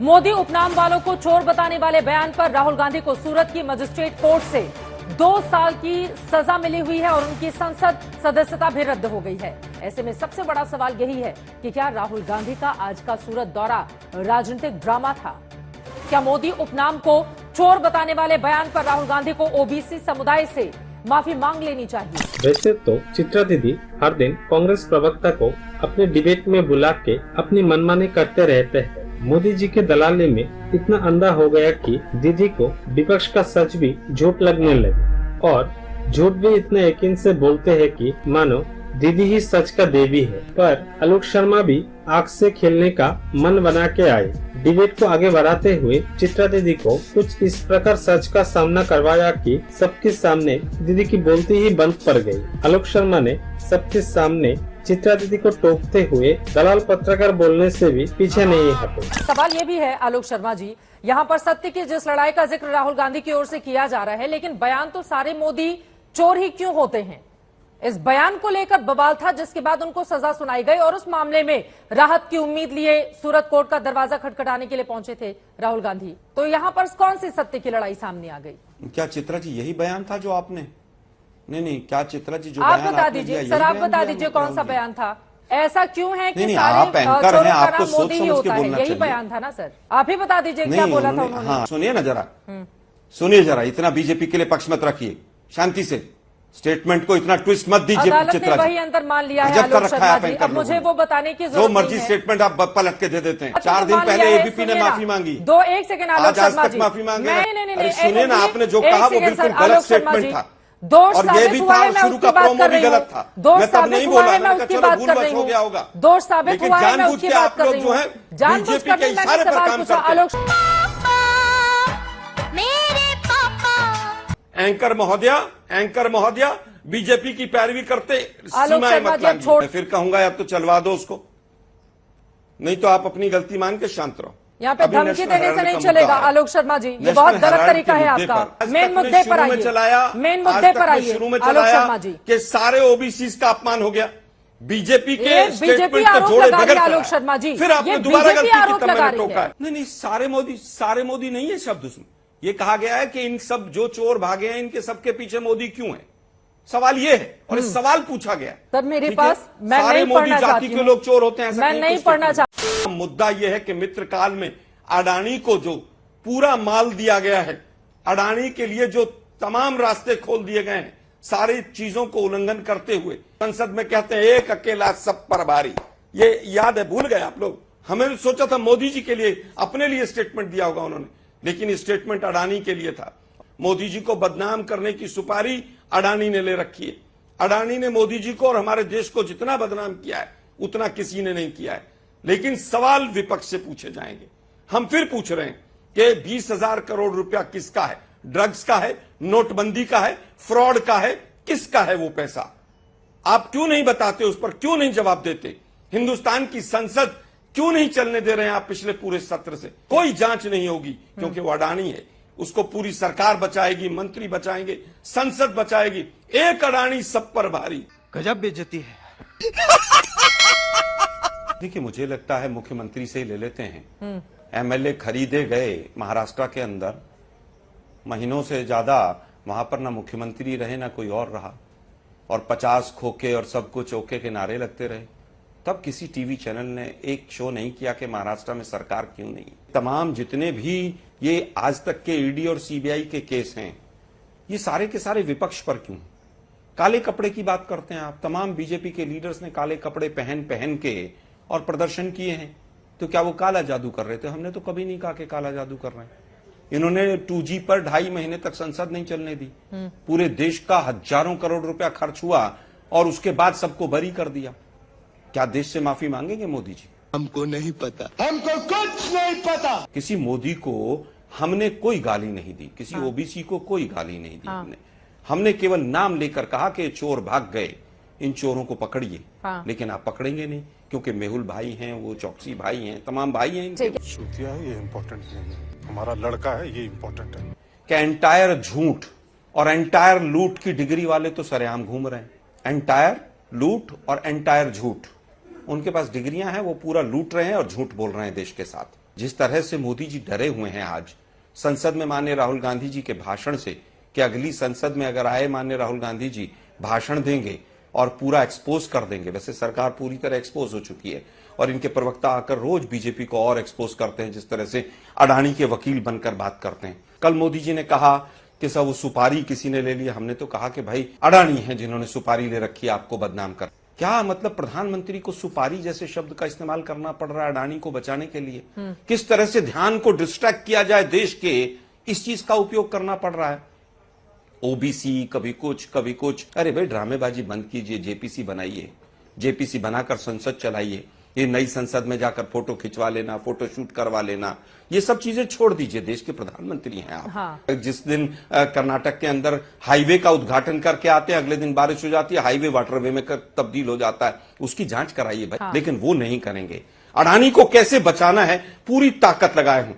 मोदी उपनाम वालों को चोर बताने वाले बयान पर राहुल गांधी को सूरत की मजिस्ट्रेट कोर्ट से 2 साल की सजा मिली हुई है और उनकी संसद सदस्यता भी रद्द हो गई है। ऐसे में सबसे बड़ा सवाल यही है कि क्या राहुल गांधी का आज का सूरत दौरा राजनीतिक ड्रामा था? क्या मोदी उपनाम को चोर बताने वाले बयान पर राहुल गांधी को ओबीसी समुदाय से माफी मांग लेनी चाहिए? वैसे तो चित्रा दीदी हर दिन कांग्रेस प्रवक्ता को अपने डिबेट में बुला के अपनी मनमानी करते रहते हैं। मोदी जी के दलाली में इतना अंधा हो गया कि दीदी को विपक्ष का सच भी झूठ लगने लगे और झूठ भी इतने यकीन से बोलते हैं कि मानो दीदी ही सच का देवी है। पर आलोक शर्मा भी आग से खेलने का मन बना के आए। डिबेट को आगे बढ़ाते हुए चित्रा दीदी को कुछ इस प्रकार सच का सामना करवाया कि सबके सामने दीदी की बोलती ही बंद पड़ गई। आलोक शर्मा ने सबके सामने चित्रा दीदी को टोकते हुए दलाल पत्रकार बोलने से भी पीछे नहीं हटे। सवाल ये भी है आलोक शर्मा जी, यहाँ पर सत्य की जिस लड़ाई का जिक्र राहुल गांधी की ओर से किया जा रहा है, लेकिन बयान तो सारे मोदी चोर ही क्यों होते हैं? इस बयान को लेकर बवाल था, जिसके बाद उनको सजा सुनाई गई और उस मामले में राहत की उम्मीद लिए सूरत कोर्ट का दरवाजा खटखटाने के लिए पहुंचे थे राहुल गांधी। तो यहाँ पर कौन सी सत्य की लड़ाई सामने आ गई? क्या चित्रा जी यही बयान था जो आपने? नहीं, क्या चित्रा जी जो आप बयान बता दीजिए सर, आप बता दीजिए कौन सा बयान था? ऐसा क्यों है कि सारे आप एंकर हैं, आपको सोच मोदी ही समझ के होता है? बोलना यही चाहिए। बयान था ना सर, आप ही बता दीजिए क्या बोला था उन्होंने। हाँ, सुनिए ना जरा, सुनिए जरा, इतना बीजेपी के लिए पक्ष मत रखिए, शांति से स्टेटमेंट को इतना ट्विस्ट मत दीजिए। अदालत ने चित्रा वही जी अंतर मान लिया है गजब कर आलोक रखा है शर्मा आप जी, एंकर अब मुझे लोगों वो ने। बताने की जो जरूरत मर्जी नहीं है। स्टेटमेंट आप पलट के दे देते हैं। अच्छा, 4 तो दिन मान पहले लिया है, एबीपी ने सुनिए ना। माफी मांगी। एक सेकंड आलोक आज शर्मा तक जी, माफी मांगे। नहीं, अरे सुनिए ना, आपने जो कहा वो बिल्कुल गलत स्टेटमेंट था दोष और ये साबित भी हुआ था, है, मैं शुरू उसकी का बात प्रोमो कर भी रही हूँ। गलत था। दोष मैं तब साबित नहीं हुआ बोला, है, मैं मैंने उसकी कहा बात चलो कर भूल रही हो गया हूँ। होगा। दोष साबित लेकिन हुआ है, मैं जानबूझ उसकी के बात आप कर लोग रही जो हूँ। है जानबूझ बीजेपी कर के भी मैंने इशारे पर सवाल काम पूछा। करते आलोक एंकर महोदया बीजेपी की पैरवी करते आलोक सीमाएं शर्मा मत जी, अब लांघिए। छोड़- मैं फिर कहूंगा या तो चलवा दो उसको, नहीं तो आप अपनी गलती मान के शांत रहो। यहाँ पे अभी धमकी नेशनल देने से हेराल्ड नहीं का चलेगा मुद्दा है। आलोक शर्मा जी, ये नेशनल बहुत गलत हेराल्ड तरीका के है मुद्दे आपका। पर। मेन आज तक मुद्दे ने पर शुरू में आइए, चलाया, मेन आज मुद्दे तक पर ने आइए शुरू में आलोक चलाया शर्मा जी। कि सारे ओबीसी का अपमान हो गया। बीजेपी के ये स्टेटमेंट बीजेपी को आरोप जोड़े लगा रही बगैर है आलोक कराया। शर्मा जी, फिर आपने ये दोबारा बीजेपी गलती की आरोप तब लगा मैंने रही टोका है। है। नहीं, सारे मोदी नहीं है शब्द उसमें। ये कहा गया है कि इन सब जो चोर भागे हैं इनके सबके पीछे मोदी क्यों है, सवाल ये है और इस सवाल पूछा गया। सर मेरे ठीक है? पास मैं सारे नहीं मोदी पढ़ना जाति चाहती के हूँ, लोग चोर होते हैं ऐसा मैं कहीं नहीं कुछ पढ़ना नहीं। चाहती। मुद्दा यह है कि मित्रकाल में अडानी को जो पूरा माल दिया गया है, अडानी के लिए जो तमाम रास्ते खोल दिए गए हैं, सारी चीजों को उल्लंघन करते हुए संसद में कहते हैं एक अकेला सब पर भारी। ये याद है, भूल गए आप लोग? हमें सोचा था मोदी जी के लिए अपने लिए स्टेटमेंट दिया होगा उन्होंने, लेकिन स्टेटमेंट अडानी के लिए था। मोदी जी को बदनाम करने की सुपारी अडानी ने ले रखी है। अडानी ने मोदी जी को और हमारे देश को जितना बदनाम किया है उतना किसी ने नहीं किया है। लेकिन सवाल विपक्ष से पूछे जाएंगे। हम फिर पूछ रहे हैं कि 20,000 करोड़ रुपया किसका है? ड्रग्स का है, नोटबंदी का है, फ्रॉड का है, किसका है वो पैसा? आप क्यों नहीं बताते, उस पर क्यों नहीं जवाब देते? हिंदुस्तान की संसद क्यों नहीं चलने दे रहे हैं आप पिछले पूरे सत्र से? कोई जांच नहीं होगी क्योंकि वो अडानी है। उसको पूरी सरकार बचाएगी, मंत्री बचाएंगे, संसद बचाएगी। एक अडानी सब पर भारी। गजब बेइज्जती है। देखिए, मुझे लगता है मुख्यमंत्री से ही ले लेते हैं। एमएलए खरीदे गए महाराष्ट्र के अंदर, महीनों से ज्यादा वहां पर ना मुख्यमंत्री रहे ना कोई और रहा, और 50 खोखे और सब कुछ ओके के नारे लगते रहे। तब किसी टीवी चैनल ने एक शो नहीं किया कि महाराष्ट्र में सरकार क्यों नहीं। तमाम जितने भी ये आज तक के ईडी और सीबीआई के केस हैं, ये सारे के सारे विपक्ष पर क्यों? काले कपड़े की बात करते हैं आप। तमाम बीजेपी के लीडर्स ने काले कपड़े पहन पहन के और प्रदर्शन किए हैं। तो क्या वो काला जादू कर रहे थे? हमने तो कभी नहीं कहा कि काला जादू कर रहे हैं। इन्होंने 2G पर 2.5 महीने तक संसद नहीं चलने दी। पूरे देश का हजारों करोड़ रुपया खर्च हुआ और उसके बाद सबको बरी कर दिया। क्या देश से माफी मांगेंगे मोदी जी? हमको नहीं पता, हमको कुछ नहीं पता। किसी मोदी को हमने कोई गाली नहीं दी, किसी ओबीसी को कोई गाली नहीं दी। हमने केवल नाम लेकर कहा कि चोर भाग गए, इन चोरों को पकड़िए। लेकिन आप पकड़ेंगे नहीं क्योंकि मेहुल भाई हैं, वो चौकसी भाई हैं, तमाम भाई हैं इनके। छूतिया है, ये इम्पोर्टेंट नहीं है। हमारा लड़का है, ये इम्पोर्टेंट है। कि एंटायर झूठ और एंटायर लूट की डिग्री वाले तो सरेआम घूम रहे हैं। एंटायर लूट और एंटायर झूठ, उनके पास डिग्रियां हैं, वो पूरा लूट रहे हैं और झूठ बोल रहे हैं देश के साथ। जिस तरह से मोदी जी डरे हुए हैं आज संसद में माननीय राहुल गांधी जी के भाषण से, कि अगली संसद में अगर आए माननीय राहुल गांधी जी भाषण देंगे और पूरा एक्सपोज कर देंगे। वैसे सरकार पूरी तरह एक्सपोज हो चुकी है और इनके प्रवक्ता आकर रोज बीजेपी को और एक्सपोज करते हैं, जिस तरह से अडानी के वकील बनकर बात करते हैं। कल मोदी जी ने कहा कि सब वो सुपारी किसी ने ले लिया। हमने तो कहा कि भाई अडानी है जिन्होंने सुपारी ले रखी है आपको बदनाम कर। क्या मतलब प्रधानमंत्री को सुपारी जैसे शब्द का इस्तेमाल करना पड़ रहा है अडानी को बचाने के लिए? किस तरह से ध्यान को डिस्ट्रैक्ट किया जाए देश के, इस चीज का उपयोग करना पड़ रहा है। ओबीसी कभी कुछ। अरे भाई ड्रामेबाजी बंद कीजिए, जेपीसी बनाइए, जेपीसी बनाकर संसद चलाइए। ये नई संसद में जाकर फोटो खिंचवा लेना, फोटो शूट करवा लेना, ये सब चीजें छोड़ दीजिए। देश के प्रधानमंत्री हैं आप। हाँ। जिस दिन कर्नाटक के अंदर हाईवे का उद्घाटन करके आते हैं, अगले दिन बारिश हो जाती है, हाईवे वाटरवे में तब्दील हो जाता है, उसकी जांच कराइए भाई। हाँ। लेकिन वो नहीं करेंगे। अडानी को कैसे बचाना है पूरी ताकत लगाए हूं।